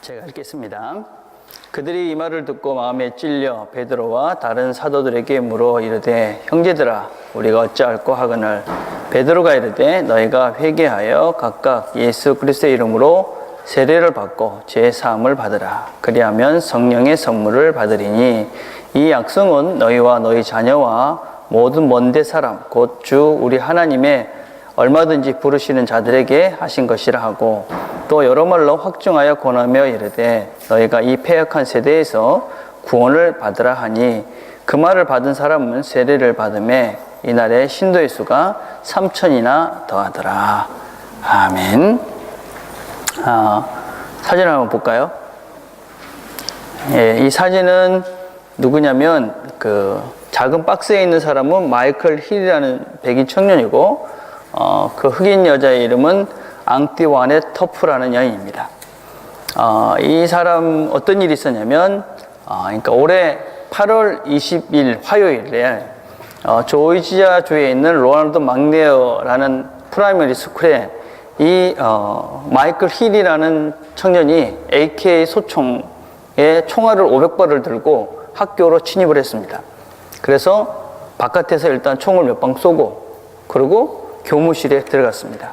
제가 읽겠습니다. 그들이 이 말을 듣고 마음에 찔려 베드로와 다른 사도들에게 물어 이르되 형제들아 우리가 어찌할꼬 하거늘 베드로가 이르되 너희가 회개하여 각각 예수 그리스도의 이름으로 세례를 받고 죄 사함을 받으라. 그리하면 성령의 선물을 받으리니 이 약속은 너희와 너희 자녀와 모든 먼데 사람 곧 주 우리 하나님의 얼마든지 부르시는 자들에게 하신 것이라 하고 또 여러 말로 확증하여 권하며 이르되 너희가 이 패역한 세대에서 구원을 받으라 하니 그 말을 받은 사람은 세례를 받음에 이날에 신도의 수가 3,000이나 더하더라. 아멘. 사진을 한번 볼까요? 이 사진은 누구냐면 그 작은 박스에 있는 사람은 마이클 힐이라는 백인 청년이고 그 흑인 여자의 이름은 앙띠와네 터프라는 여인입니다. 이 사람 어떤 일이 있었냐면 그러니까 올해 8월 20일 화요일에 조지아주에 있는 로널드 막네어라는 프라이머리 스쿨에 이 마이클 힐이라는 청년이 AK 소총에 총알을 500발을 들고 학교로 침입을 했습니다. 그래서 바깥에서 일단 총을 몇 방 쏘고 그리고 교무실에 들어갔습니다.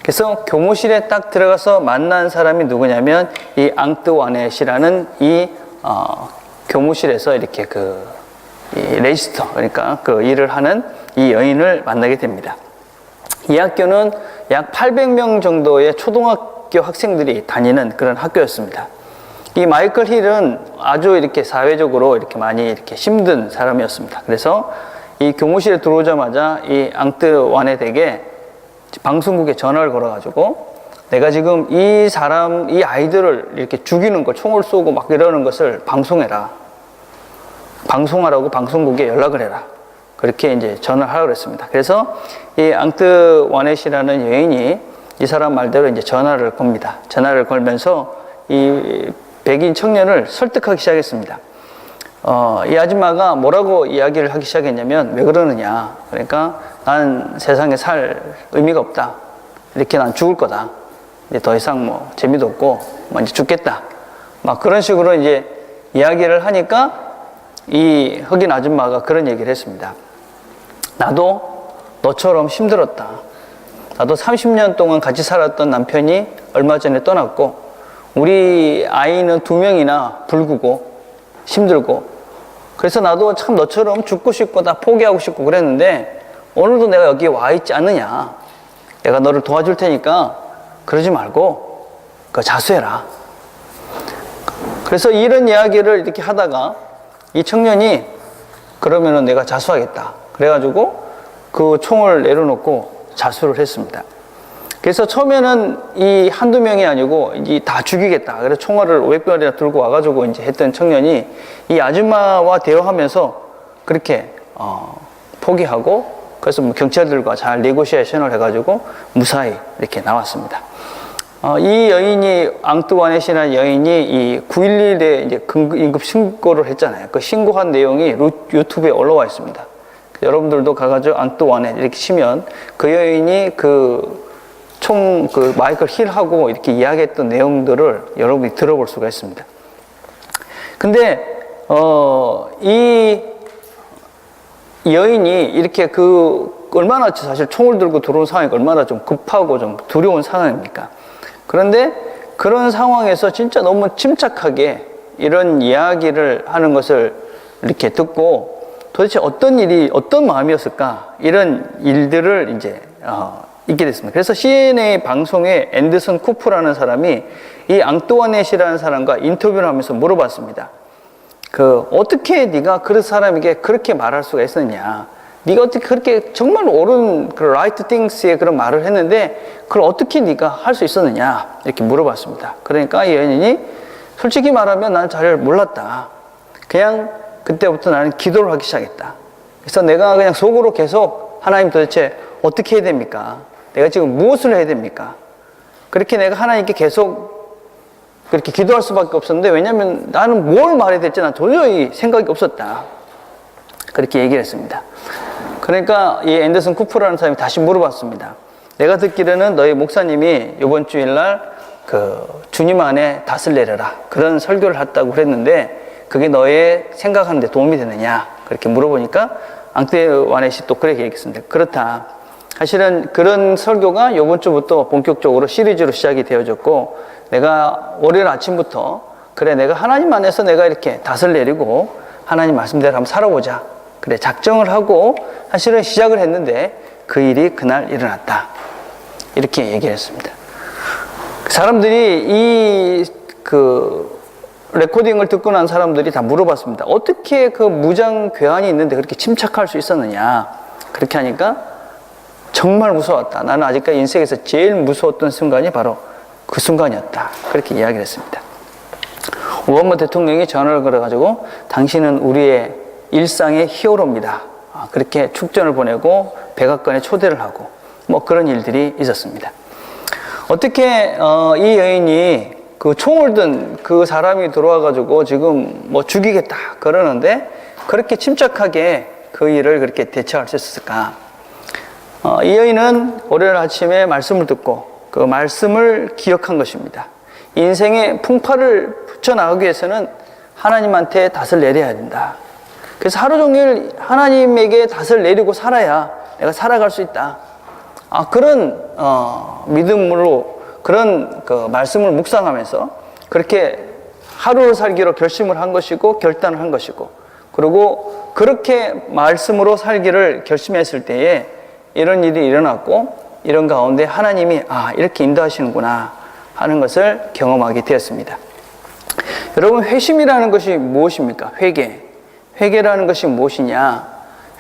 그래서 교무실에 딱 들어가서 만난 사람이 누구냐면 이 앙뜨와넷이라는 이 교무실에서 이렇게 이 레지스터 그러니까 그 일을 하는 이 여인을 만나게 됩니다. 이 학교는 약 800명 정도의 초등학교 학생들이 다니는 그런 학교였습니다. 이 마이클 힐은 아주 이렇게 사회적으로 이렇게 많이 이렇게 힘든 사람이었습니다. 그래서 이 교무실에 들어오자마자 이 앙뜨와넷에게 방송국에 전화를 걸어가지고 내가 지금 이 아이들을 이렇게 죽이는 걸 총을 쏘고 막 이러는 것을 방송해라. 방송하라고 방송국에 연락을 해라. 그렇게 이제 전화를 하라고 그랬습니다. 그래서 이 앙뜨와넷이라는 여인이 이 사람 말대로 이제 전화를 겁니다. 전화를 걸면서 이 백인 청년을 설득하기 시작했습니다. 이 아줌마가 뭐라고 이야기를 하기 시작했냐면 왜 그러느냐. 그러니까 난 세상에 살 의미가 없다. 이렇게 난 죽을 거다. 이제 더 이상 뭐 재미도 없고 뭐 이제 죽겠다. 막 그런 식으로 이제 이야기를 하니까 이 흑인 아줌마가 그런 얘기를 했습니다. 나도 너처럼 힘들었다. 나도 30년 동안 같이 살았던 남편이 얼마 전에 떠났고 우리 아이는 2명이나 불구고 힘들고 그래서 나도 참 너처럼 죽고 싶고 다 포기하고 싶고 그랬는데 오늘도 내가 여기 와 있지 않느냐. 내가 너를 도와줄 테니까 그러지 말고 자수해라. 그래서 이런 이야기를 이렇게 하다가 이 청년이 그러면은 내가 자수하겠다. 그래가지고 그 총을 내려놓고 자수를 했습니다. 그래서 처음에는 이 한두 명이 아니고 이 다 죽이겠다. 그래서 총알을 500발이나 들고 와가지고 이제 했던 청년이 이 아줌마와 대화하면서 그렇게 포기하고 그래서 뭐 경찰들과 잘 네고시에이션을 해가지고 무사히 이렇게 나왔습니다. 이 여인이 앙뜨와넷이라는 여인이 이 9.11에 이제 긴급 신고를 했잖아요. 그 신고한 내용이 유튜브에 올라와 있습니다. 여러분들도 가가지고 앙뜨와넷 이렇게 치면 그 여인이 마이클 힐하고 이렇게 이야기했던 내용들을 여러분이 들어볼 수가 있습니다. 근데, 이 여인이 이렇게 얼마나 사실 총을 들고 들어온 상황이 얼마나 좀 급하고 좀 두려운 상황입니까? 그런데 그런 상황에서 진짜 너무 침착하게 이런 이야기를 하는 것을 이렇게 듣고 도대체 어떤 마음이었을까? 이런 일들을 이제, 있게 됐습니다. 그래서 CNN 방송에 앤더슨 쿠프라는 사람이 이 앙뜨와넷이라는 사람과 인터뷰를 하면서 물어봤습니다. 어떻게 네가 그 사람에게 그렇게 말할 수가 있었냐? 네가 어떻게 그렇게 정말 옳은 그 right things의 그런 말을 했는데 그걸 어떻게 네가 할 수 있었느냐? 이렇게 물어봤습니다. 그러니까 이 여인이 솔직히 말하면 난 잘 몰랐다. 그냥 그때부터 나는 기도를 하기 시작했다. 그래서 내가 그냥 속으로 계속 하나님 도대체 어떻게 해야 됩니까? 내가 지금 무엇을 해야 됩니까? 그렇게 내가 하나님께 계속 그렇게 기도할 수밖에 없었는데 왜냐하면 나는 뭘 말해야 될지 난 도저히 생각이 없었다. 그렇게 얘기를 했습니다. 그러니까 이 앤더슨 쿠프라는 사람이 다시 물어봤습니다. 내가 듣기로는 너희 목사님이 이번 주일날 주님 안에 닷을 내려라. 그런 설교를 했다고 그랬는데 그게 너의 생각하는데 도움이 되느냐? 그렇게 물어보니까 앙띠와넷이 또 그렇게 얘기했습니다. 그렇다. 사실은 그런 설교가 이번 주부터 본격적으로 시리즈로 시작이 되어졌고 내가 월요일 아침부터 그래 내가 하나님 안에서 내가 이렇게 닷을 내리고 하나님 말씀대로 한번 살아보자. 그래 작정을 하고 사실은 시작을 했는데 그 일이 그날 일어났다. 이렇게 얘기를 했습니다. 사람들이 레코딩을 듣고 난 사람들이 다 물어봤습니다. 어떻게 그 무장 괴한이 있는데 그렇게 침착할 수 있었느냐. 그렇게 하니까 정말 무서웠다. 나는 아직까지 인생에서 제일 무서웠던 순간이 바로 그 순간이었다. 그렇게 이야기를 했습니다. 오바마 대통령이 전화를 걸어가지고 당신은 우리의 일상의 히어로입니다. 그렇게 축전을 보내고 백악관에 초대를 하고 뭐 그런 일들이 있었습니다. 어떻게 이 여인이 그 총을 든 그 사람이 들어와가지고 지금 뭐 죽이겠다 그러는데 그렇게 침착하게 그 일을 그렇게 대처할 수 있었을까? 이 여인은 월요일 아침에 말씀을 듣고 그 말씀을 기억한 것입니다. 인생의 풍파를 붙여나가기 위해서는 하나님한테 닷을 내려야 된다. 그래서 하루 종일 하나님에게 닷을 내리고 살아야 내가 살아갈 수 있다. 그런 믿음으로 그런 그 말씀을 묵상하면서 그렇게 하루를 살기로 결심을 한 것이고 결단을 한 것이고 그리고 그렇게 말씀으로 살기를 결심했을 때에 이런 일이 일어났고 이런 가운데 하나님이 이렇게 인도하시는구나 하는 것을 경험하게 되었습니다. 여러분 회심이라는 것이 무엇입니까? 회개라는 것이 무엇이냐?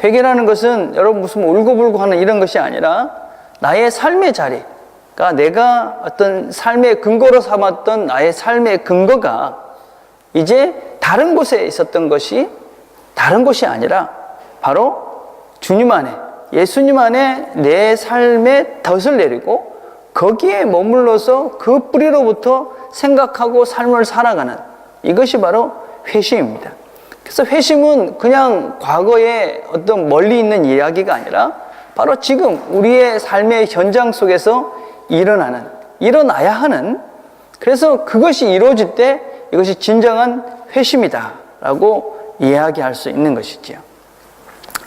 회개라는 것은 여러분 무슨 울고불고 하는 이런 것이 아니라 나의 삶의 자리, 그러니까 내가 어떤 삶의 근거로 삼았던 나의 삶의 근거가 이제 다른 곳에 있었던 것이 다른 곳이 아니라 바로 주님 안에, 예수님 안에 내 삶의 덫을 내리고 거기에 머물러서 그 뿌리로부터 생각하고 삶을 살아가는 이것이 바로 회심입니다. 그래서 회심은 그냥 과거에 어떤 멀리 있는 이야기가 아니라 바로 지금 우리의 삶의 현장 속에서 일어나야 하는 그래서 그것이 이루어질 때 이것이 진정한 회심이다 라고 이야기할 수 있는 것이지요.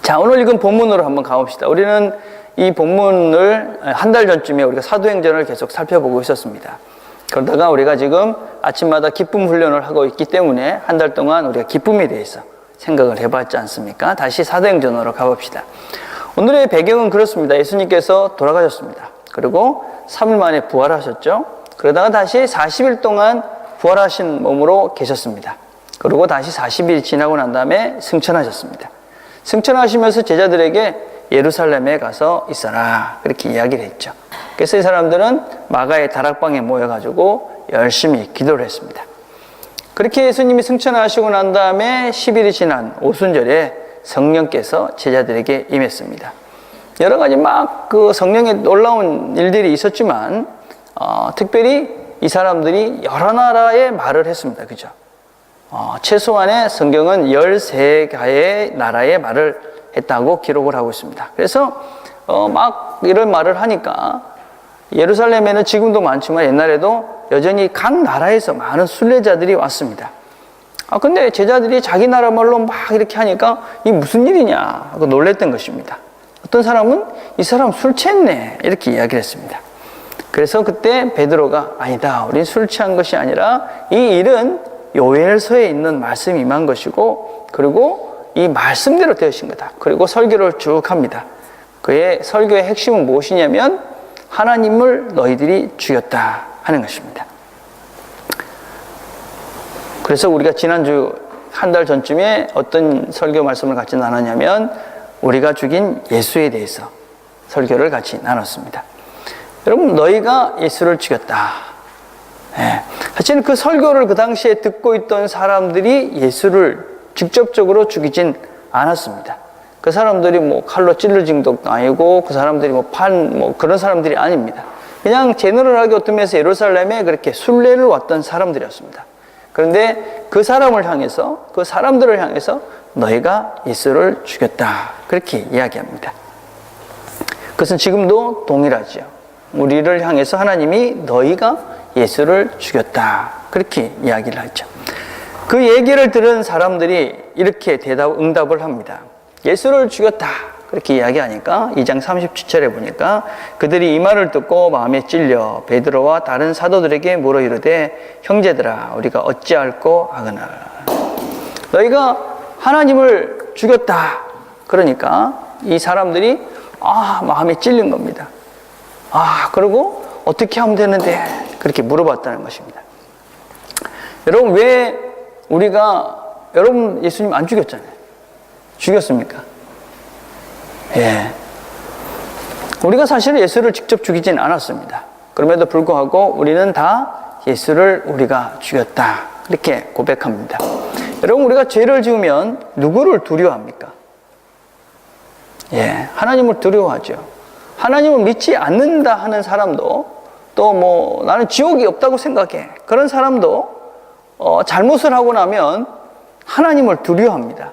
자, 오늘 읽은 본문으로 한번 가봅시다. 우리는 이 본문을 한 달 전쯤에 우리가 사도행전을 계속 살펴보고 있었습니다. 그러다가 우리가 지금 아침마다 기쁨 훈련을 하고 있기 때문에 한 달 동안 우리가 기쁨에 대해서 생각을 해봤지 않습니까? 다시 사도행전으로 가봅시다. 오늘의 배경은 그렇습니다. 예수님께서 돌아가셨습니다. 그리고 3일 만에 부활하셨죠. 그러다가 다시 40일 동안 부활하신 몸으로 계셨습니다. 그리고 다시 40일이 지나고 난 다음에 승천하셨습니다. 승천하시면서 제자들에게 예루살렘에 가서 있어라 그렇게 이야기를 했죠. 그래서 이 사람들은 마가의 다락방에 모여가지고 열심히 기도를 했습니다. 그렇게 예수님이 승천하시고 난 다음에 10일이 지난 오순절에 성령께서 제자들에게 임했습니다. 여러 가지 막 그 성령에 놀라운 일들이 있었지만 특별히 이 사람들이 여러 나라의 말을 했습니다. 그죠? 최소한의 성경은 13가의 나라의 말을 했다고 기록을 하고 있습니다. 그래서 막 이런 말을 하니까 예루살렘에는 지금도 많지만 옛날에도 여전히 각 나라에서 많은 순례자들이 왔습니다. 근데 제자들이 자기 나라 말로 막 이렇게 하니까 이 무슨 일이냐 하고 놀랬던 것입니다. 어떤 사람은 이 사람 술 취했네 이렇게 이야기를 했습니다. 그래서 그때 베드로가 아니다, 우린 술 취한 것이 아니라 이 일은 요엘서에 있는 말씀이 임한 것이고 그리고 이 말씀대로 되어진 거다. 그리고 설교를 쭉 합니다. 그의 설교의 핵심은 무엇이냐면 하나님을 너희들이 죽였다 하는 것입니다. 그래서 우리가 지난주 한 달 전쯤에 어떤 설교 말씀을 같이 나눴냐면 우리가 죽인 예수에 대해서 설교를 같이 나눴습니다. 여러분, 너희가 예수를 죽였다. 사실 그 설교를 그 당시에 듣고 있던 사람들이 예수를 직접적으로 죽이진 않았습니다. 그 사람들이 뭐 칼로 찔러진 것도 아니고 그 사람들이 그런 사람들이 아닙니다. 그냥 제너럴하게 어떤 면에서 예루살렘에 그렇게 순례를 왔던 사람들이었습니다. 그런데 그 사람을 향해서, 그 사람들을 향해서 너희가 예수를 죽였다 그렇게 이야기합니다. 그것은 지금도 동일하죠. 우리를 향해서 하나님이 너희가 예수를 죽였다. 그렇게 이야기를 하죠. 그 얘기를 들은 사람들이 이렇게 응답을 합니다. 예수를 죽였다. 그렇게 이야기하니까 2장 37절에 보니까 그들이 이 말을 듣고 마음에 찔려 베드로와 다른 사도들에게 물어 이르되 형제들아 우리가 어찌할꼬 하거늘. 너희가 하나님을 죽였다. 그러니까 이 사람들이 마음에 찔린 겁니다. 그리고 어떻게 하면 되는데 그렇게 물어봤다는 것입니다. 여러분 왜 여러분 예수님 안 죽였잖아요. 죽였습니까? 예. 우리가 사실 예수를 직접 죽이진 않았습니다. 그럼에도 불구하고 우리는 다 예수를 우리가 죽였다. 이렇게 고백합니다. 여러분 우리가 죄를 지으면 누구를 두려워합니까? 예, 하나님을 두려워하죠. 하나님을 믿지 않는다 하는 사람도 또 나는 지옥이 없다고 생각해. 그런 사람도 잘못을 하고 나면 하나님을 두려워합니다.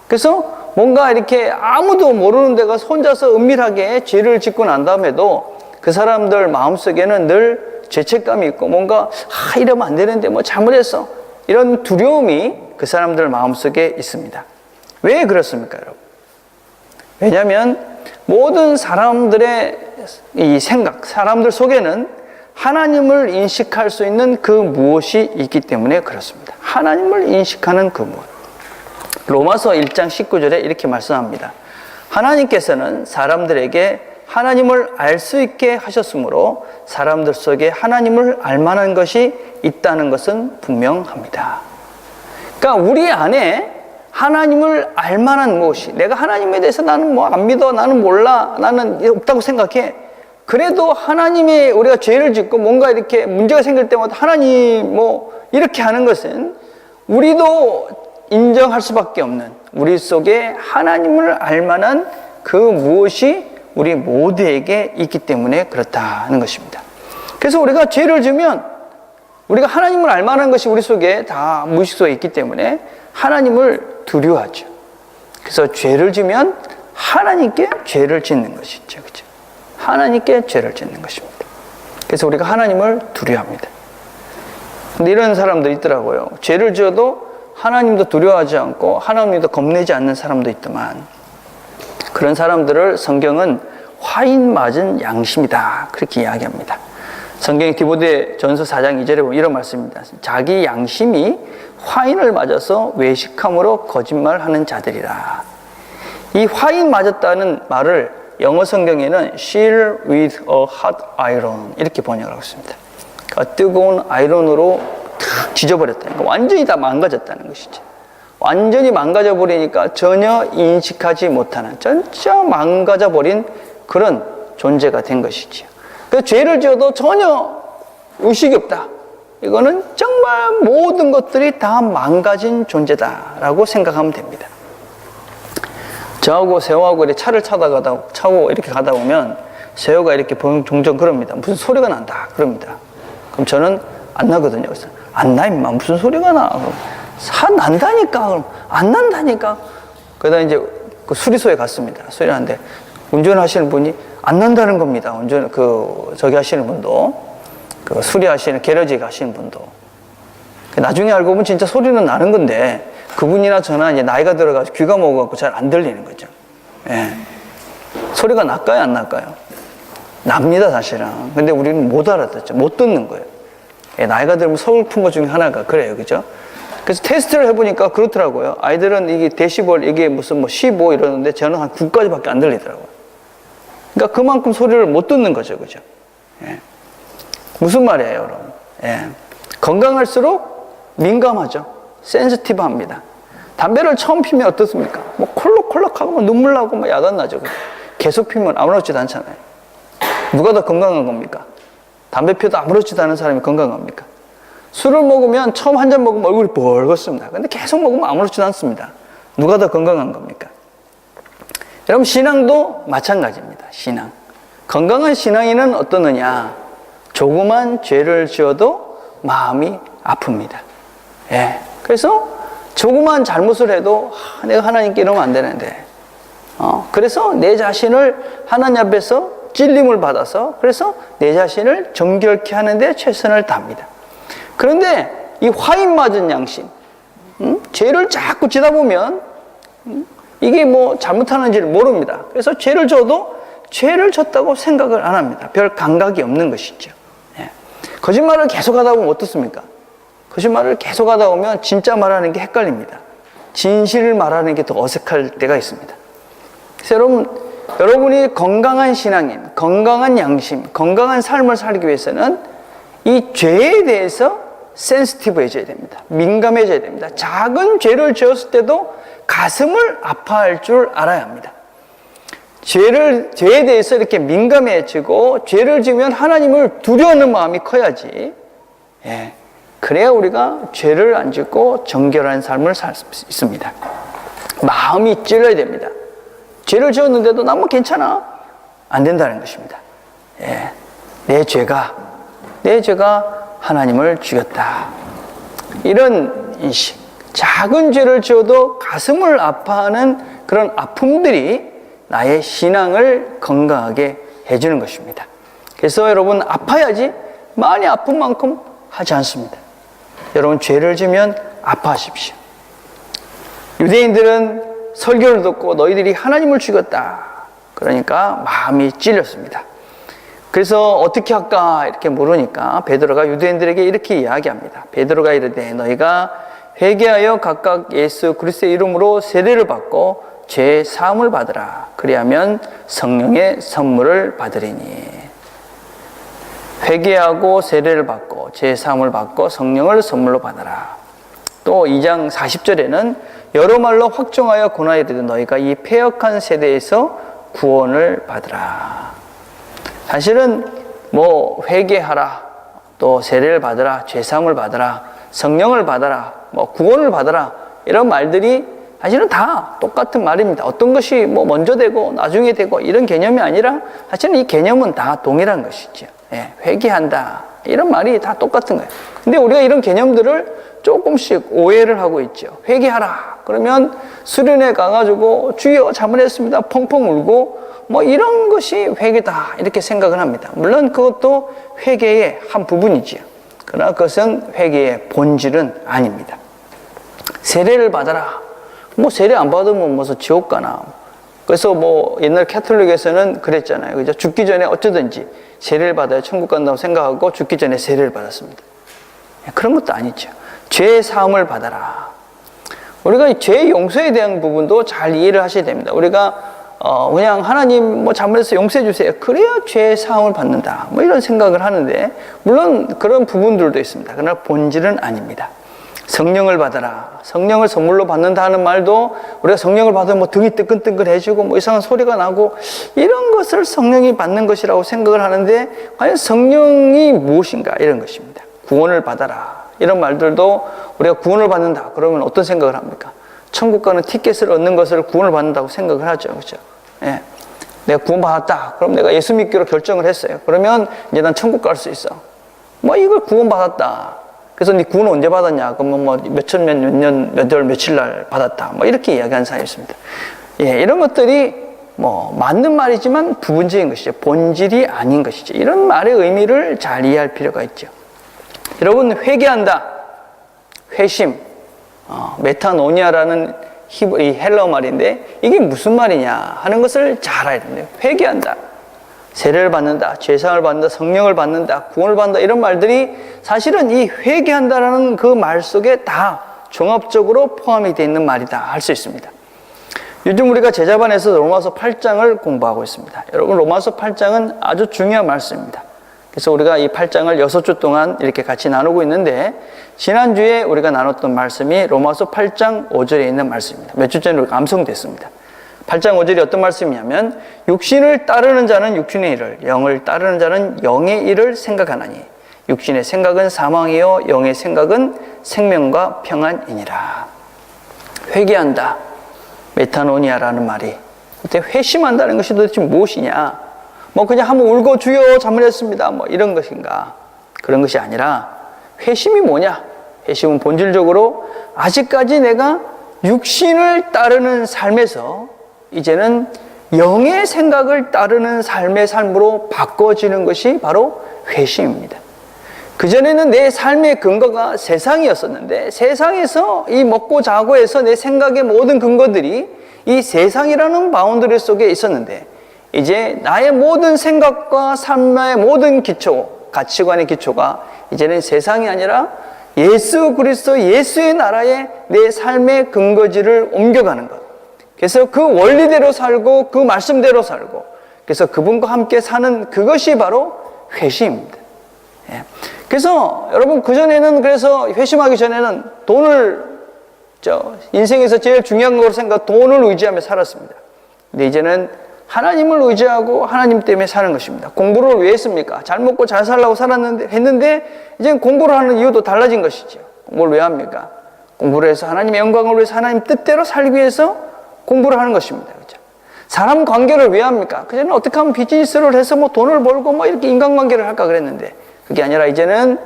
그래서 뭔가 이렇게 아무도 모르는 데 가서 혼자서 은밀하게 죄를 짓고 난 다음에도 그 사람들 마음속에는 늘 죄책감이 있고 뭔가 이러면 안 되는데 잘못했어. 이런 두려움이 그 사람들 마음속에 있습니다. 왜 그렇습니까, 여러분? 왜냐하면 모든 사람들의 이 생각, 사람들 속에는 하나님을 인식할 수 있는 그 무엇이 있기 때문에 그렇습니다. 하나님을 인식하는 그 무엇. 로마서 1장 19절에 이렇게 말씀합니다. 하나님께서는 사람들에게 하나님을 알 수 있게 하셨으므로 사람들 속에 하나님을 알 만한 것이 있다는 것은 분명합니다. 그러니까 우리 안에 하나님을 알 만한 무엇이, 내가 하나님에 대해서 나는 안 믿어, 나는 몰라, 나는 없다고 생각해. 그래도 하나님이 우리가 죄를 짓고 뭔가 이렇게 문제가 생길 때마다 하나님 이렇게 하는 것은 우리도 인정할 수밖에 없는 우리 속에 하나님을 알 만한 그 무엇이 우리 모두에게 있기 때문에 그렇다는 것입니다. 그래서 우리가 죄를 지으면 우리가 하나님을 알 만한 것이 우리 속에 다 무의식 속에 있기 때문에 하나님을 두려워하죠. 그래서 죄를 지면 하나님께 죄를 짓는 것이죠. 그렇죠? 하나님께 죄를 짓는 것입니다. 그래서 우리가 하나님을 두려워합니다. 근데 이런 사람도 있더라고요. 죄를 지어도 하나님도 두려워하지 않고 하나님도 겁내지 않는 사람도 있더만, 그런 사람들을 성경은 화인 맞은 양심이다 그렇게 이야기합니다. 성경 디모데 전서 4장 2절에 보면 이런 말씀입니다. 자기 양심이 화인을 맞아서 외식함으로 거짓말하는 자들이라. 이 화인 맞았다는 말을 영어 성경에는 shear with a hot iron 이렇게 번역하고 있습니다. 그러니까 뜨거운 아이론으로 탁 지져버렸다. 그러니까 완전히 다 망가졌다는 것이죠. 완전히 망가져버리니까 전혀 인식하지 못하는, 진짜 망가져버린 그런 존재가 된 것이죠. 그래서 죄를 지어도 전혀 의식이 없다. 이거는 정말 모든 것들이 다 망가진 존재다라고 생각하면 됩니다. 저하고 세호하고 이렇게 차를 차고 이렇게 가다 보면 세호가 이렇게 종종 그럽니다. 무슨 소리가 난다. 그럽니다. 그럼 저는 안 나거든요. 그래서 안 나, 임마. 무슨 소리가 나. 난다니까. 그럼 안 난다니까. 그러다 이제 그 수리소에 갔습니다. 수리하는데 운전하시는 분이 안 난다는 겁니다. 저기 하시는 분도, 그 수리하시는, 게러지 가시는 분도. 나중에 알고 보면 진짜 소리는 나는 건데, 그분이나 저나 이제 나이가 들어가지고 귀가 먹어갖고 잘 안 들리는 거죠. 예. 소리가 날까요? 안 날까요? 납니다, 사실은. 근데 우리는 못 알아듣죠. 못 듣는 거예요. 예, 나이가 들면 서글픈 것 중에 하나가 그래요. 그죠? 그래서 테스트를 해보니까 그렇더라고요. 아이들은 이게 데시벌, 이게 무슨 15 이러는데 저는 한 9까지밖에 안 들리더라고요. 그러니까 그만큼 소리를 못 듣는 거죠. 그죠? 예. 무슨 말이에요, 여러분? 예. 건강할수록 민감하죠. 센시티브 합니다. 담배를 처음 피면 어떻습니까? 콜록콜록하고 눈물 나고 야단 나죠. 계속 피면 아무렇지도 않잖아요. 누가 더 건강한 겁니까? 담배 피워도 아무렇지도 않은 사람이 건강합니까? 술을 먹으면 처음 한 잔 먹으면 얼굴이 벌겋습니다. 근데 계속 먹으면 아무렇지도 않습니다. 누가 더 건강한 겁니까? 여러분, 신앙도 마찬가지입니다. 신앙. 건강한 신앙인은 어떠느냐? 조그만 죄를 지어도 마음이 아픕니다. 예. 그래서 조그만 잘못을 해도 내가 하나님께 이러면 안 되는데, 그래서 내 자신을 하나님 앞에서 찔림을 받아서 그래서 내 자신을 정결케 하는데 최선을 다합니다. 그런데 이 화인 맞은 양심, 죄를 자꾸 지다 보면 이게 뭐 잘못하는지를 모릅니다. 그래서 죄를 져도 죄를 졌다고 생각을 안 합니다. 별 감각이 없는 것이죠. 예. 거짓말을 계속 하다 보면 어떻습니까? 거짓말을 계속 하다 보면 진짜 말하는 게 헷갈립니다. 진실을 말하는 게 더 어색할 때가 있습니다. 그래서 여러분이 건강한 신앙인, 건강한 양심, 건강한 삶을 살기 위해서는 이 죄에 대해서 센시티브해져야 됩니다. 민감해져야 됩니다. 작은 죄를 지었을 때도 가슴을 아파할 줄 알아야 합니다. 죄에 대해서 이렇게 민감해지고 죄를 지으면 하나님을 두려워하는 마음이 커야지. 예. 그래야 우리가 죄를 안 짓고 정결한 삶을 살 수 있습니다. 마음이 찔러야 됩니다. 죄를 지었는데도 나 뭐 괜찮아. 안 된다는 것입니다. 예. 내 죄가 하나님을 죽였다. 이런 인식. 작은 죄를 지어도 가슴을 아파하는 그런 아픔들이 나의 신앙을 건강하게 해주는 것입니다. 그래서 여러분 아파야지 많이 아픈 만큼 하지 않습니다. 여러분 죄를 지면 아파하십시오. 유대인들은 설교를 듣고 너희들이 하나님을 죽였다. 그러니까 마음이 찔렸습니다. 그래서 어떻게 할까 이렇게 물으니까 베드로가 유대인들에게 이렇게 이야기합니다. 베드로가 이르되 너희가 회개하여 각각 예수 그리스도의 이름으로 세례를 받고 죄 사함을 받으라. 그리하면 성령의 선물을 받으리니. 회개하고 세례를 받고 죄 사함을 받고 성령을 선물로 받아라. 또 2장 40절에는 여러 말로 확정하여 권하이르되 너희가 이 패역한 세대에서 구원을 받으라. 사실은 뭐 회개하라, 또 세례를 받으라, 죄 사함을 받으라, 성령을 받아라, 뭐 구원을 받아라 이런 말들이 사실은 다 똑같은 말입니다. 어떤 것이 뭐 먼저 되고 나중에 되고 이런 개념이 아니라 사실은 이 개념은 다 동일한 것이죠. 예, 회개한다 이런 말이 다 똑같은 거예요. 근데 우리가 이런 개념들을 조금씩 오해를 하고 있죠. 회개하라 그러면 수련회 가가지고 주여 잘못했습니다 펑펑 울고 뭐 이런 것이 회개다 이렇게 생각을 합니다. 물론 그것도 회개의 한 부분이지요. 그러나 그것은 회개의 본질은 아닙니다. 세례를 받아라. 뭐 세례 안 받으면 무슨 지옥 가나. 그래서 뭐 옛날 캐톨릭에서는 그랬잖아요. 그죠? 죽기 전에 어쩌든지 세례를 받아야 천국 간다고 생각하고 죽기 전에 세례를 받았습니다. 그런 것도 아니죠. 죄 사함을 받아라. 우리가 죄 용서에 대한 부분도 잘 이해를 하셔야 됩니다. 우리가 그냥 하나님 뭐 잘못해서 용서해 주세요. 그래야 죄 사함을 받는다. 뭐 이런 생각을 하는데 물론 그런 부분들도 있습니다. 그러나 본질은 아닙니다. 성령을 받아라. 성령을 선물로 받는다 하는 말도 우리가 성령을 받으면 뭐 등이 뜨끈뜨끈해지고 뭐 이상한 소리가 나고 이런 것을 성령이 받는 것이라고 생각을 하는데 과연 성령이 무엇인가 이런 것입니다. 구원을 받아라. 이런 말들도 우리가 구원을 받는다. 그러면 어떤 생각을 합니까? 천국 가는 티켓을 얻는 것을 구원을 받는다고 생각을 하죠. 그렇죠? 예. 내가 구원받았다. 그럼 내가 예수 믿기로 결정을 했어요. 그러면 이제 난 천국 갈 수 있어. 뭐 이걸 구원받았다. 그래서 네 구원 언제 받았냐? 그러면 뭐 몇천 몇 년, 몇 월, 며칠 날 받았다. 뭐 이렇게 이야기하는 사람이 있습니다. 예, 이런 것들이 뭐 맞는 말이지만 부분적인 것이죠. 본질이 아닌 것이죠. 이런 말의 의미를 잘 이해할 필요가 있죠. 여러분 회개한다. 회심. 메타노니아라는 이 헬라어 말인데 이게 무슨 말이냐 하는 것을 잘 알아야 됩니다. 회개한다. 세례를 받는다, 죄사함을 받는다, 성령을 받는다, 구원을 받는다 이런 말들이 사실은 이 회개한다라는 그 말 속에 다 종합적으로 포함이 되어 있는 말이다 할 수 있습니다. 요즘 우리가 제자반에서 로마서 8장을 공부하고 있습니다. 여러분 로마서 8장은 아주 중요한 말씀입니다. 그래서 우리가 이 8장을 6주 동안 이렇게 같이 나누고 있는데 지난주에 우리가 나눴던 말씀이 로마서 8장 5절에 있는 말씀입니다. 몇 주 전에 우리가 암송됐습니다. 8장 5절이 어떤 말씀이냐면 육신을 따르는 자는 육신의 일을 영을 따르는 자는 영의 일을 생각하나니 육신의 생각은 사망이요 영의 생각은 생명과 평안이니라. 회개한다. 메타노니아라는 말이 그때 회심한다는 것이 도대체 무엇이냐? 뭐 그냥 한번 울고 주여 잘못했습니다 뭐 이런 것인가? 그런 것이 아니라 회심이 뭐냐? 회심은 본질적으로 아직까지 내가 육신을 따르는 삶에서 이제는 영의 생각을 따르는 삶의 삶으로 바꿔지는 것이 바로 회심입니다. 그전에는 내 삶의 근거가 세상이었었는데 세상에서 이 먹고 자고 해서 내 생각의 모든 근거들이 이 세상이라는 바운더리 속에 있었는데 이제 나의 모든 생각과 삶의 모든 기초, 가치관의 기초가 이제는 세상이 아니라 예수 그리스도 예수의 나라에 내 삶의 근거지를 옮겨가는 것. 그래서 그 원리대로 살고 그 말씀대로 살고 그래서 그분과 함께 사는 그것이 바로 회심입니다. 예. 그래서 여러분 그전에는 그래서 회심하기 전에는 돈을 인생에서 제일 중요한 거로 생각 돈을 의지하며 살았습니다. 근데 이제는 하나님을 의지하고 하나님 때문에 사는 것입니다. 공부를 왜 했습니까? 잘 먹고 잘 살라고 했는데 이제는 공부를 하는 이유도 달라진 것이죠. 공부를 왜 합니까? 공부를 해서 하나님의 영광을 위해서 하나님 뜻대로 살기 위해서 공부를 하는 것입니다. 그렇죠? 사람 관계를 왜 합니까? 그전에는 어떻게 하면 비즈니스를 해서 뭐 돈을 벌고 뭐 이렇게 인간관계를 할까 그랬는데 그게 아니라 이제는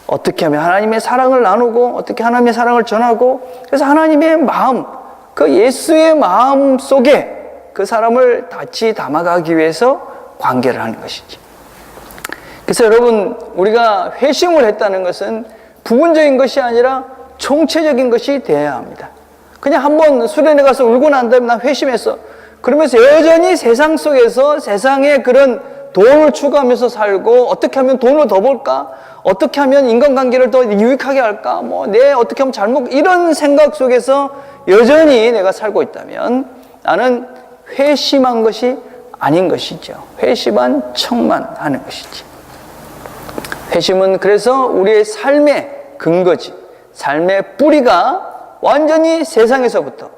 어떻게 하면 하나님의 사랑을 나누고 어떻게 하나님의 사랑을 전하고 그래서 하나님의 마음, 그 예수의 마음 속에 그 사람을 같이 담아가기 위해서 관계를 하는 것이지. 그래서 여러분 우리가 회심을 했다는 것은 부분적인 것이 아니라 총체적인 것이 되어야 합니다. 그냥 한번 수련회 가서 울고 난 다음에 난 회심했어. 그러면서 여전히 세상 속에서 세상의 그런 돈을 추구하면서 살고 어떻게 하면 돈을 더 벌까? 어떻게 하면 인간관계를 더 유익하게 할까? 어떻게 하면 잘 먹고 이런 생각 속에서 여전히 내가 살고 있다면 나는 회심한 것이 아닌 것이죠. 회심한 척만 하는 것이지. 회심은 그래서 우리의 삶의 근거지. 삶의 뿌리가 완전히 세상에서부터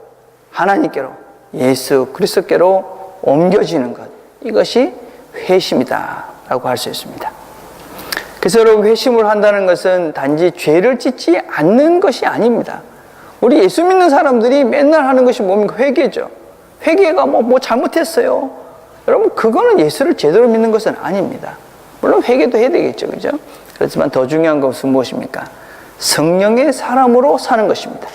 하나님께로 예수 그리스도께로 옮겨지는 것. 이것이 회심이다 라고 할 수 있습니다. 그래서 여러분 회심을 한다는 것은 단지 죄를 짓지 않는 것이 아닙니다. 우리 예수 믿는 사람들이 맨날 하는 것이 뭡니까? 회개죠. 회개가 뭐 잘못했어요. 여러분 그거는 예수를 제대로 믿는 것은 아닙니다. 물론 회개도 해야 되겠죠. 그죠? 그렇지만 더 중요한 것은 무엇입니까? 성령의 사람으로 사는 것입니다.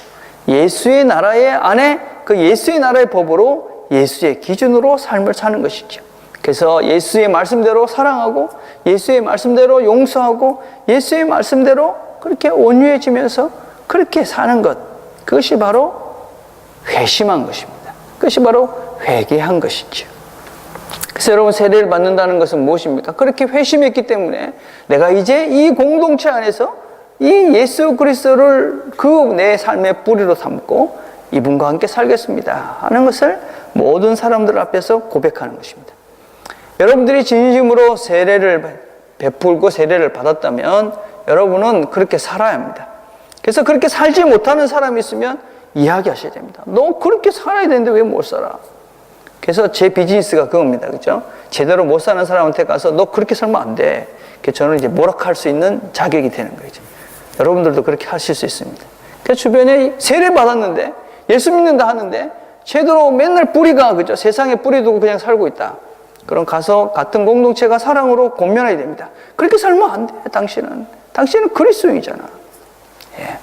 예수의 나라의 안에 그 예수의 나라의 법으로 예수의 기준으로 삶을 사는 것이죠. 그래서 예수의 말씀대로 사랑하고 예수의 말씀대로 용서하고 예수의 말씀대로 그렇게 온유해지면서 그렇게 사는 것, 그것이 바로 회심한 것입니다. 그것이 바로 회개한 것이죠. 그래서 여러분 세례를 받는다는 것은 무엇입니까? 그렇게 회심했기 때문에 내가 이제 이 공동체 안에서 이 예수 그리스도를 그 내 삶의 뿌리로 삼고 이분과 함께 살겠습니다 하는 것을 모든 사람들 앞에서 고백하는 것입니다. 여러분들이 진심으로 세례를 베풀고 세례를 받았다면 여러분은 그렇게 살아야 합니다. 그래서 그렇게 살지 못하는 사람이 있으면 이야기하셔야 됩니다. 너 그렇게 살아야 되는데 왜 못 살아? 그래서 제 비즈니스가 그겁니다. 그죠? 제대로 못 사는 사람한테 가서 너 그렇게 살면 안 돼. 그래서 저는 이제 모락할 수 있는 자격이 되는 거죠. 여러분들도 그렇게 하실 수 있습니다. 그래서 주변에 세례 받았는데 예수 믿는다 하는데 제대로 맨날 뿌리가 그죠? 세상에 뿌리 두고 그냥 살고 있다. 그럼 가서 같은 공동체가 사랑으로 권면해야 됩니다. 그렇게 살면 안 돼. 당신은 그리스도인이잖아. 예.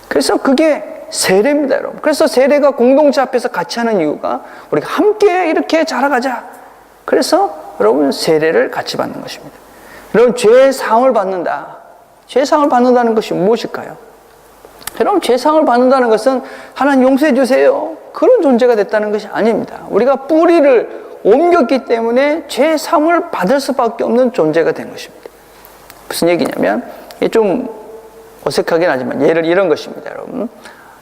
그래서 그게 세례입니다, 여러분. 그래서 세례가 공동체 앞에서 같이 하는 이유가 우리가 함께 이렇게 자라가자. 그래서 여러분 세례를 같이 받는 것입니다. 여러분 죄 사함을 받는다. 죄 사함을 받는다는 것이 무엇일까요? 여러분 죄 사함을 받는다는 것은 하나님 용서해 주세요. 그런 존재가 됐다는 것이 아닙니다. 우리가 뿌리를 옮겼기 때문에 죄 사함을 받을 수밖에 없는 존재가 된 것입니다. 무슨 얘기냐면 이게 좀 어색하긴 하지만 예를 이런 것입니다, 여러분.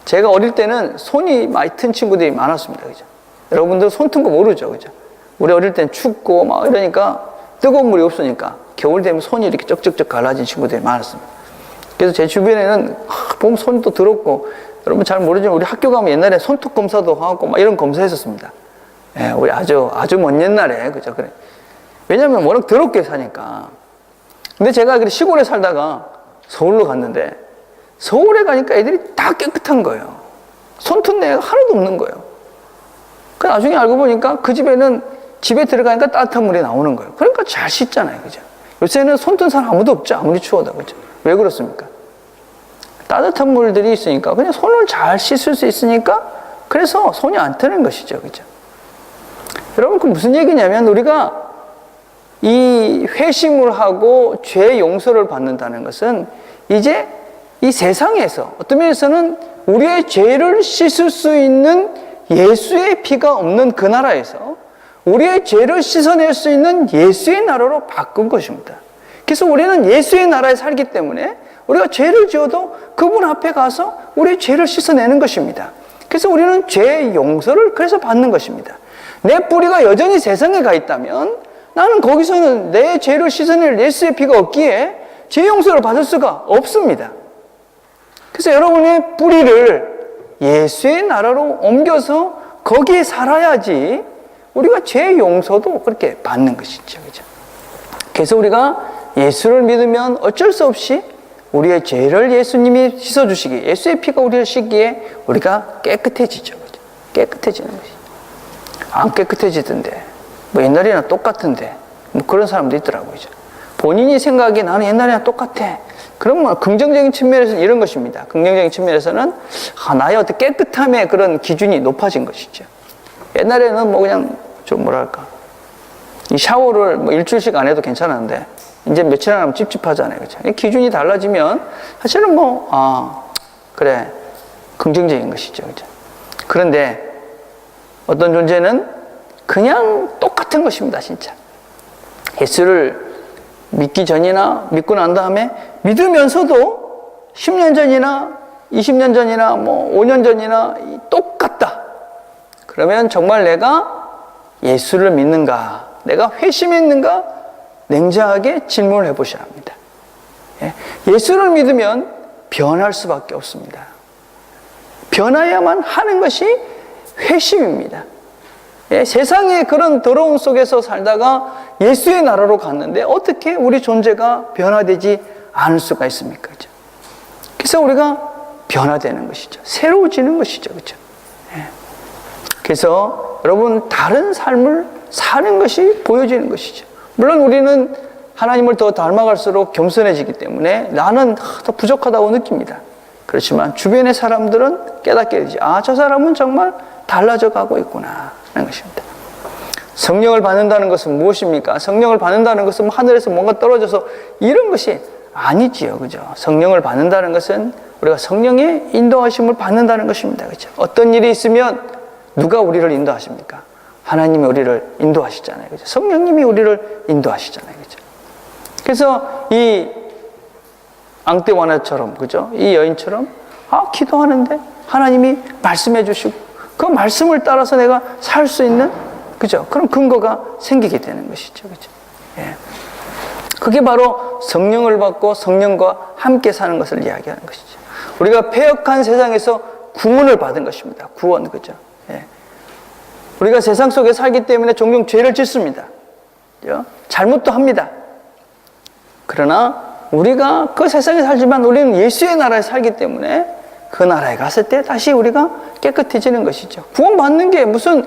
제가 어릴 때는 손이 많이 튼 친구들이 많았습니다. 그죠? 여러분들 손 튼 거 모르죠? 그죠? 우리 어릴 땐 춥고 막 이러니까 뜨거운 물이 없으니까 겨울 되면 손이 이렇게 쩍쩍쩍 갈라진 친구들이 많았습니다. 그래서 제 주변에는 보면 손도 더럽고 여러분 잘 모르지만 우리 학교 가면 옛날에 손톱 검사도 하고 막 이런 검사 했었습니다. 예, 우리 아주 먼 옛날에 그죠? 그래. 왜냐면 워낙 더럽게 사니까. 근데 제가 그래 시골에 살다가 서울로 갔는데 서울에 가니까 애들이 다 깨끗한 거예요. 손톱 애가 하나도 없는 거예요. 그 나중에 알고 보니까 그 집에는 집에 들어가니까 따뜻한 물이 나오는 거예요. 그러니까 잘 씻잖아요, 그죠? 요새는 손 튼 사람 아무도 없죠. 아무리 추워도, 그죠? 왜 그렇습니까? 따뜻한 물들이 있으니까 그냥 손을 잘 씻을 수 있으니까 그래서 손이 안 트는 것이죠, 그죠? 여러분, 그 무슨 얘기냐면 우리가 이 회심을 하고 죄 용서를 받는다는 것은 이제 이 세상에서 어떤 면에서는 우리의 죄를 씻을 수 있는 예수의 피가 없는 그 나라에서 우리의 죄를 씻어낼 수 있는 예수의 나라로 바꾼 것입니다. 그래서 우리는 예수의 나라에 살기 때문에 우리가 죄를 지어도 그분 앞에 가서 우리의 죄를 씻어내는 것입니다. 그래서 우리는 죄의 용서를 그래서 받는 것입니다. 내 뿌리가 여전히 세상에 가 있다면 나는 거기서는 내 죄를 씻어낼 예수의 피가 없기에 죄 용서를 받을 수가 없습니다. 그래서 여러분의 뿌리를 예수의 나라로 옮겨서 거기에 살아야지 우리가 죄 용서도 그렇게 받는 것이죠. 그죠? 그래서 우리가 예수를 믿으면 어쩔 수 없이 우리의 죄를 예수님이 씻어주시기에, 예수의 피가 우리를 씻기에 우리가 깨끗해지죠. 그죠? 깨끗해지는 것이죠. 안 깨끗해지던데, 뭐 옛날이나 똑같은데, 뭐 그런 사람도 있더라고요. 본인이 생각하기에 나는 옛날이나 똑같아. 그러면 긍정적인 측면에서는 이런 것입니다. 긍정적인 측면에서는 나의 어떤 깨끗함의 그런 기준이 높아진 것이죠. 옛날에는 뭐 그냥 좀 뭐랄까, 이 샤워를 뭐 일주일씩 안 해도 괜찮았는데 이제 며칠 안 하면 찝찝하잖아요. 그렇죠? 기준이 달라지면 사실은 뭐 그래, 긍정적인 것이죠. 그렇죠? 그런데 어떤 존재는 그냥 똑같은 것입니다. 진짜 예수를 믿기 전이나 믿고 난 다음에 믿으면서도 10년 전이나 20년 전이나 뭐 5년 전이나 똑같다. 그러면 정말 내가 예수를 믿는가, 내가 회심했는가 냉정하게 질문을 해보셔야 합니다. 예수를 믿으면 변할 수밖에 없습니다. 변화야만 하는 것이 회심입니다. 세상의 그런 더러움 속에서 살다가 예수의 나라로 갔는데 어떻게 우리 존재가 변화되지 않을 수가 있습니까? 그렇죠? 그래서 우리가 변화되는 것이죠. 새로워지는 것이죠. 그렇죠? 그래서 여러분, 다른 삶을 사는 것이 보여지는 것이죠. 물론 우리는 하나님을 더 닮아갈수록 겸손해지기 때문에 나는 더 부족하다고 느낍니다. 그렇지만 주변의 사람들은 깨닫게 되지. 저 사람은 정말 달라져 가고 있구나 하는 것입니다. 성령을 받는다는 것은 무엇입니까? 성령을 받는다는 것은 하늘에서 뭔가 떨어져서 이런 것이 아니지요. 그죠? 성령을 받는다는 것은 우리가 성령의 인도하심을 받는다는 것입니다. 그죠? 어떤 일이 있으면 누가 우리를 인도하십니까? 하나님이 우리를 인도하시잖아요. 그죠? 성령님이 우리를 인도하시잖아요. 그죠? 그래서 이 앙떼와나처럼, 그죠? 이 여인처럼, 기도하는데 하나님이 말씀해 주시고, 그 말씀을 따라서 내가 살 수 있는, 그죠? 그런 근거가 생기게 되는 것이죠. 그죠? 예. 그게 바로 성령을 받고 성령과 함께 사는 것을 이야기하는 것이죠. 우리가 패역한 세상에서 구원을 받은 것입니다. 구원, 그죠? 예. 우리가 세상 속에 살기 때문에 종종 죄를 짓습니다. 그죠? 잘못도 합니다. 그러나 우리가 그 세상에 살지만 우리는 예수의 나라에 살기 때문에 그 나라에 갔을 때 다시 우리가 깨끗해지는 것이죠. 구원받는 게 무슨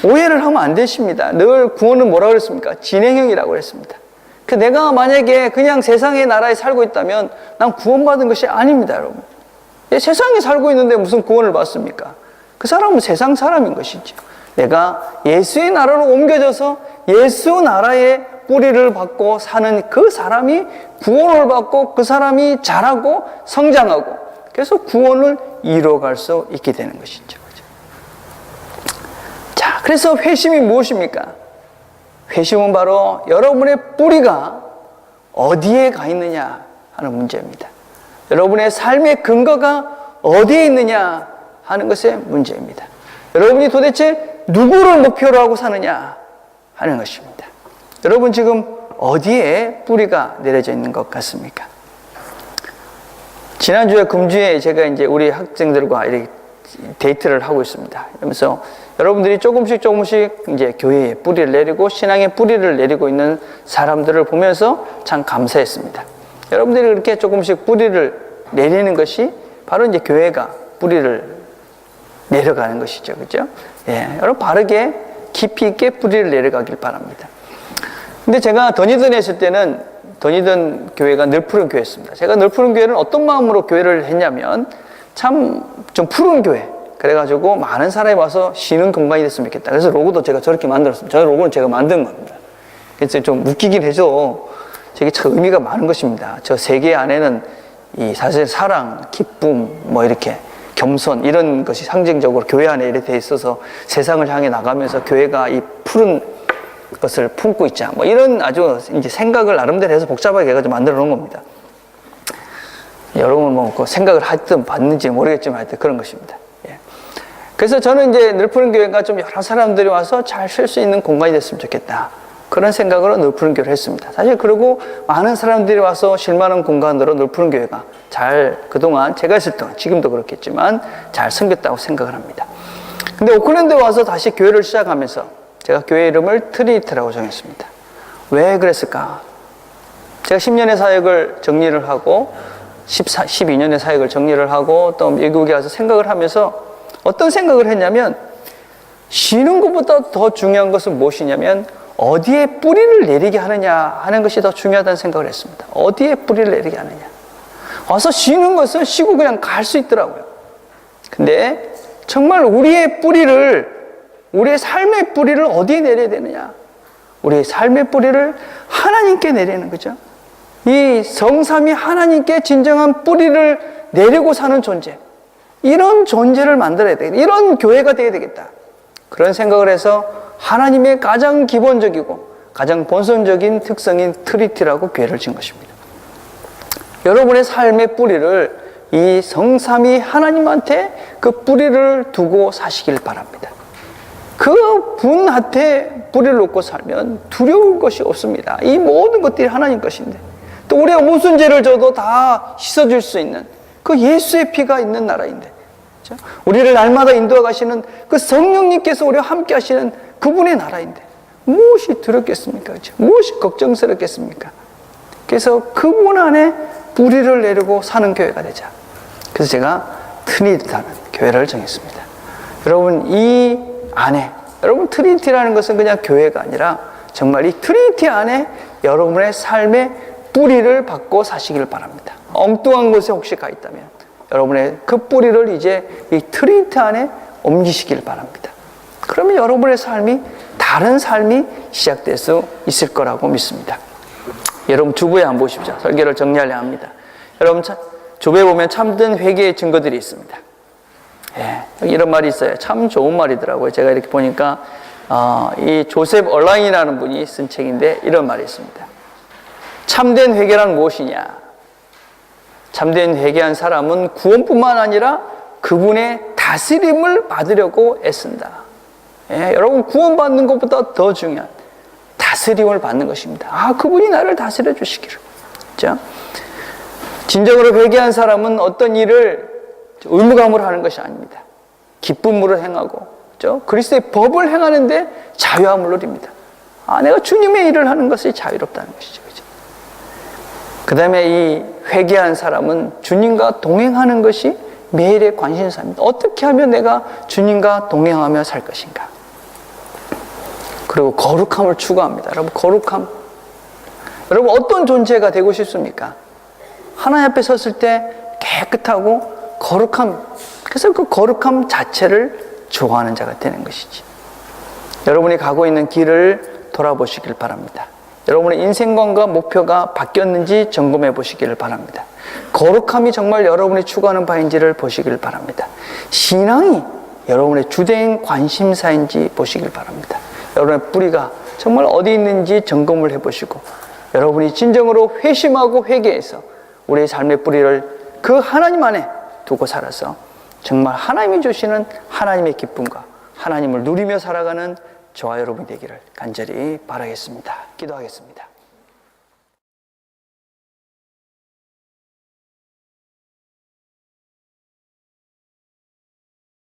오해를 하면 안 되십니다. 늘 구원은 뭐라고 그랬습니까? 진행형이라고 그랬습니다. 내가 만약에 그냥 세상의 나라에 살고 있다면 난 구원받은 것이 아닙니다, 여러분. 세상에 살고 있는데 무슨 구원을 받습니까? 그 사람은 세상 사람인 것이죠. 내가 예수의 나라로 옮겨져서 예수 나라의 뿌리를 받고 사는 그 사람이 구원을 받고 그 사람이 자라고 성장하고 그래서 구원을 이루어갈 수 있게 되는 것이죠. 자, 그래서 회심이 무엇입니까? 회심은 바로 여러분의 뿌리가 어디에 가 있느냐 하는 문제입니다. 여러분의 삶의 근거가 어디에 있느냐 하는 것의 문제입니다. 여러분이 도대체 누구를 목표로 하고 사느냐 하는 것입니다. 여러분 지금 어디에 뿌리가 내려져 있는 것 같습니까? 지난주에 금주에 제가 이제 우리 학생들과 이렇게 데이트를 하고 있습니다. 그러면서 여러분들이 조금씩 이제 교회에 뿌리를 내리고 신앙의 뿌리를 내리고 있는 사람들을 보면서 참 감사했습니다. 여러분들이 그렇게 조금씩 뿌리를 내리는 것이 바로 이제 교회가 뿌리를 내려가는 것이죠. 그죠? 예. 여러분 바르게 깊이 있게 뿌리를 내려가길 바랍니다. 근데 제가 더니든에 있을 때는 더니든 교회가 늘 푸른 교회였습니다. 제가 늘 푸른 교회는 어떤 마음으로 교회를 했냐면 참 좀 푸른 교회, 그래가지고 많은 사람이 와서 쉬는 공간이 됐으면 좋겠다. 그래서 로고도 제가 저렇게 만들었습니다. 저 로고는 제가 만든 겁니다. 그래서 좀 웃기긴 해도 저게 참 의미가 많은 것입니다. 저 세 개 안에는 이 사실 사랑, 기쁨, 뭐 이렇게 겸손 이런 것이 상징적으로 교회 안에 이렇게 돼 있어서 세상을 향해 나가면서 교회가 이 푸른 것을 품고 있자. 뭐 이런 아주 이제 생각을 나름대로 해서 복잡하게 해가지고 만들어 놓은 겁니다. 여러분 뭐 그 생각을 하든 받는지 모르겠지만 하여튼 그런 것입니다. 예. 그래서 저는 이제 늘푸른 교회가 좀 여러 사람들이 와서 잘 쉴 수 있는 공간이 됐으면 좋겠다. 그런 생각으로 늘푸른 교회를 했습니다. 사실 그리고 많은 사람들이 와서 쉴 만한 공간으로 늘푸른 교회가 잘 그동안 제가 있을 동안 지금도 그렇겠지만 잘 섬겼다고 생각을 합니다. 근데 오클랜드에 와서 다시 교회를 시작하면서 제가 교회 이름을 트리니티라고 정했습니다. 왜 그랬을까? 제가 10년의 사역을 정리를 하고 12년의 사역을 정리를 하고 또 미국에 와서 생각을 하면서 어떤 생각을 했냐면 쉬는 것보다 더 중요한 것은 무엇이냐면 어디에 뿌리를 내리게 하느냐 하는 것이 더 중요하다는 생각을 했습니다. 어디에 뿌리를 내리게 하느냐. 와서 쉬는 것은 쉬고 그냥 갈 수 있더라고요. 근데 정말 우리의 삶의 뿌리를 어디에 내려야 되느냐. 우리의 삶의 뿌리를 하나님께 내리는 거죠. 이 성삼위 하나님께 진정한 뿌리를 내리고 사는 존재. 이런 존재를 만들어야 되겠다. 이런 교회가 되어야 되겠다. 그런 생각을 해서 하나님의 가장 기본적이고 가장 본성적인 특성인 트리티라고 교회를 지은 것입니다. 여러분의 삶의 뿌리를 이 성삼위 하나님한테 그 뿌리를 두고 사시길 바랍니다. 그 분한테 뿌리를 놓고 살면 두려울 것이 없습니다. 이 모든 것들이 하나님 것인데 또 우리가 무슨 죄를 져도 다 씻어줄 수 있는 그 예수의 피가 있는 나라인데 우리를 날마다 인도해 가시는 그 성령님께서 우리와 함께 하시는 그분의 나라인데 무엇이 두렵겠습니까? 그렇죠? 무엇이 걱정스럽겠습니까? 그래서 그분 안에 뿌리를 내리고 사는 교회가 되자. 그래서 제가 트리니티라는 교회를 정했습니다. 여러분 이 안에 여러분 트리니티라는 것은 그냥 교회가 아니라 정말 이 트리니티 안에 여러분의 삶의 뿌리를 받고 사시길 바랍니다. 엉뚱한 곳에 혹시 가 있다면 여러분의 그 뿌리를 이제 이 트리니티 안에 옮기시길 바랍니다. 그러면 여러분의 삶이 다른 삶이 시작될 수 있을 거라고 믿습니다. 여러분 주부에 한번 보십시오. 설교를 정리하려 합니다. 여러분 주부에 보면 참된 회개의 증거들이 있습니다. 예, 이런 말이 있어요. 참 좋은 말이더라고요. 제가 이렇게 보니까 이 조셉 얼라인이라는 분이 쓴 책인데 이런 말이 있습니다. 참된 회개란 무엇이냐? 참된 회개한 사람은 구원뿐만 아니라 그분의 다스림을 받으려고 애쓴다. 예, 여러분 구원받는 것보다 더 중요한 다스림을 받는 것입니다. 그분이 나를 다스려 주시기를. 그렇죠? 진정으로 회개한 사람은 어떤 일을 의무감으로 하는 것이 아닙니다. 기쁨으로 행하고, 그렇죠? 그리스도의 법을 행하는데 자유함을 누립니다. 내가 주님의 일을 하는 것이 자유롭다는 것이죠. 그렇죠? 그 다음에 이 회개한 사람은 주님과 동행하는 것이 매일의 관심사입니다. 어떻게 하면 내가 주님과 동행하며 살 것인가? 그리고 거룩함을 추구합니다. 여러분, 거룩함. 여러분, 어떤 존재가 되고 싶습니까? 하나님 앞에 섰을 때 깨끗하고 거룩함. 그래서 그 거룩함 자체를 좋아하는 자가 되는 것이지. 여러분이 가고 있는 길을 돌아보시길 바랍니다. 여러분의 인생관과 목표가 바뀌었는지 점검해 보시기를 바랍니다. 거룩함이 정말 여러분이 추구하는 바인지를 보시길 바랍니다. 신앙이 여러분의 주된 관심사인지 보시길 바랍니다. 여러분의 뿌리가 정말 어디 있는지 점검을 해보시고 여러분이 진정으로 회심하고 회개해서 우리의 삶의 뿌리를 그 하나님 안에 두고 살아서 정말 하나님이 주시는 하나님의 기쁨과 하나님을 누리며 살아가는 저와 여러분이 되기를 간절히 바라겠습니다. 기도하겠습니다.